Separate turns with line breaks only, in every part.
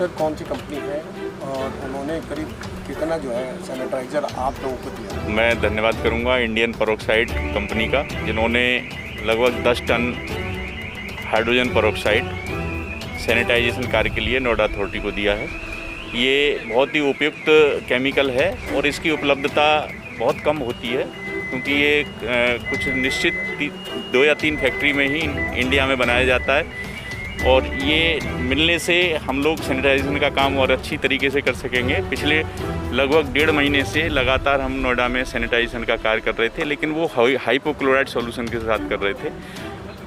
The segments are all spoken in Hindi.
सर कौन सी कंपनी है और उन्होंने करीब कितना जो है सैनिटाइज़र आप लोगों को दिया?
मैं धन्यवाद करूंगा इंडियन पेरोक्साइड कंपनी का, जिन्होंने लगभग 10 टन हाइड्रोजन पेरोक्साइड सैनिटाइजेशन कार्य के लिए नोएडा अथॉरिटी को दिया है। ये बहुत ही उपयुक्त केमिकल है और इसकी उपलब्धता बहुत कम होती है, क्योंकि ये कुछ निश्चित 2 या 3 फैक्ट्री में ही इंडिया में बनाया जाता है, और ये मिलने से हम लोग सैनिटाइजेशन का काम और अच्छी तरीके से कर सकेंगे। पिछले लगभग 1.5 महीने से लगातार हम नोएडा में सैनिटाइजेशन का कार्य कर रहे थे, लेकिन वो हाइपोक्लोराइड सॉल्यूशन के साथ कर रहे थे,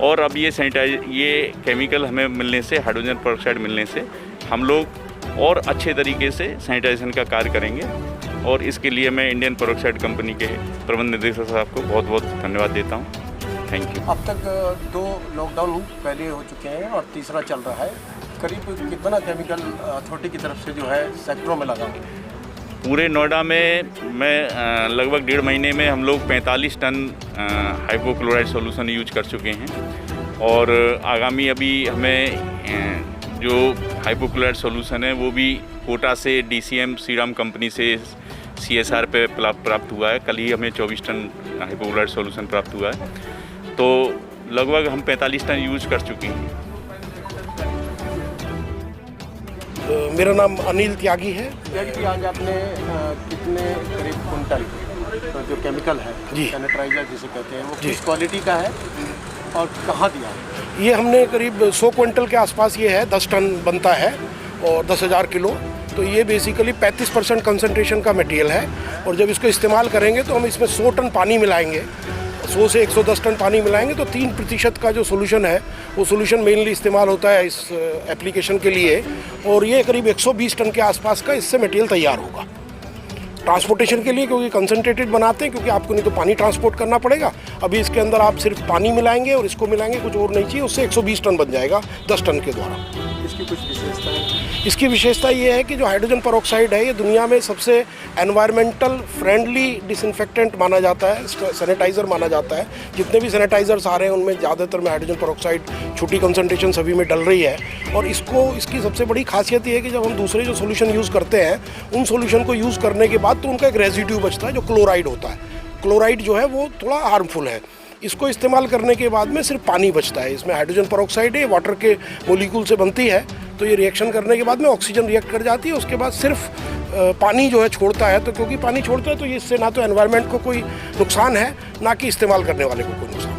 और अब ये केमिकल हमें मिलने से, हाइड्रोजन पेरोक्साइड मिलने से हम लोग और अच्छे तरीके से सैनिटाइजेशन का कार्य करेंगे। और इसके लिए मैं इंडियन पेरोक्साइड कंपनी के प्रबंध निदेशक साहब को बहुत बहुत धन्यवाद देता हूँ। Thank you.
अब तक 2 लॉकडाउन पहले हो चुके हैं और तीसरा चल रहा है। करीब कितना केमिकल अथॉरिटी की तरफ से जो है सेक्टरों में लगा?
पूरे नोएडा में मैं लगभग 1.5 महीने में हम लोग 45 टन हाइपोक्लोराइड सॉल्यूशन यूज कर चुके हैं, और आगामी अभी हमें जो हाइपोक्लोराइड सॉल्यूशन है वो भी कोटा से DCM सीरम कंपनी से CSR पे प्राप्त हुआ है। कल ही हमें 24 टन हाइपोक्लोराइड सॉल्यूशन प्राप्त हुआ है, तो लगभग हम 45 टन यूज कर चुके हैं।
मेरा नाम अनिल त्यागी है।
त्यागी जी, आज आपने कितने करीब कुंटल जो केमिकल है
जी,
सैनिटाइजर जिसे कहते हैं, वो किस क्वालिटी का है और कहाँ दिया है?
ये हमने करीब 100 क्विंटल के आसपास ये है, 10 टन बनता है और 10,000 किलो। तो ये बेसिकली 35% कंसंट्रेशन का मटेरियल है, और जब इसको इस्तेमाल करेंगे तो हम इसमें 100 टन पानी मिलाएंगे। 100 से 110 टन पानी मिलाएंगे तो 3% का जो सोल्यूशन है वो सोल्यूशन मेनली इस्तेमाल होता है इस एप्लीकेशन के लिए, और ये करीब 120 टन के आसपास का इससे मटेरियल तैयार होगा ट्रांसपोर्टेशन के लिए, क्योंकि कंसंट्रेटेड बनाते हैं, क्योंकि आपको नहीं तो पानी ट्रांसपोर्ट करना पड़ेगा। अभी इसके अंदर आप सिर्फ पानी मिलाएंगे और इसको मिलाएंगे, कुछ और नहीं चाहिए, उससे 120 टन बन जाएगा 10 टन के द्वारा।
इसकी कुछ विशेषता है?
इसकी विशेषता ये है कि जो हाइड्रोजन पेरोक्साइड है ये दुनिया में सबसे एनवायरमेंटल फ्रेंडली डिसइंफेक्टेंट माना जाता है, सैनिटाइज़र माना जाता है। जितने भी सैनिटाइज़र्स आ रहे हैं उनमें ज़्यादातर में हाइड्रोजन पेरोक्साइड छोटी कंसंट्रेशन सभी में डल रही है, और इसकी सबसे बड़ी खासियत ये है कि जब हम दूसरे जो सोल्यूशन यूज़ करते हैं उन सोल्यूशन को यूज़ करने के बाद तो उनका एक रेजिड्यू बचता है जो क्लोराइड होता है। क्लोराइड जो है वो थोड़ा हार्मफुल है। इसको इस्तेमाल करने के बाद में सिर्फ पानी बचता है। इसमें हाइड्रोजन पेरोक्साइड है, वाटर के मोलिक्यूल से बनती है, तो ये रिएक्शन करने के बाद में ऑक्सीजन रिएक्ट कर जाती है, उसके बाद सिर्फ पानी जो है छोड़ता है। तो क्योंकि पानी छोड़ता है तो ये इससे ना तो एनवायरनमेंट को कोई नुकसान है, ना कि इस्तेमाल करने वाले को कोई नुकसान।